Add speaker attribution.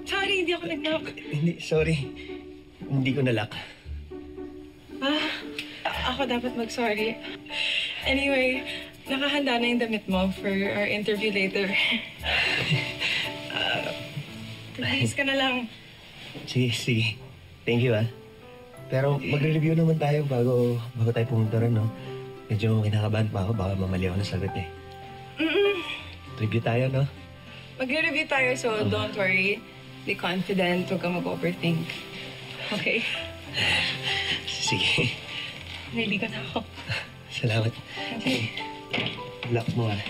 Speaker 1: Sorry, hindi ako nag-knock.
Speaker 2: Hindi, sorry. Hindi ko nalock.
Speaker 1: Ako dapat mag-sorry. Anyway, nakahanda na yung damit mo for our interview later. Please ka na lang.
Speaker 2: Sige. Thank you, ah. Pero magre-review naman tayo bago tayo pumunta rin, no? Medyo kinakabahan pa ako. Baka mamali ako ng sagot, eh. Review tayo, no?
Speaker 1: Magre-review tayo, so don't worry. Be confident. Huwag kang mag-overthink. Okay?
Speaker 2: Sige.
Speaker 1: Ready ka na ako.
Speaker 2: Salamat.
Speaker 1: Okay.
Speaker 2: Lock mo, ah.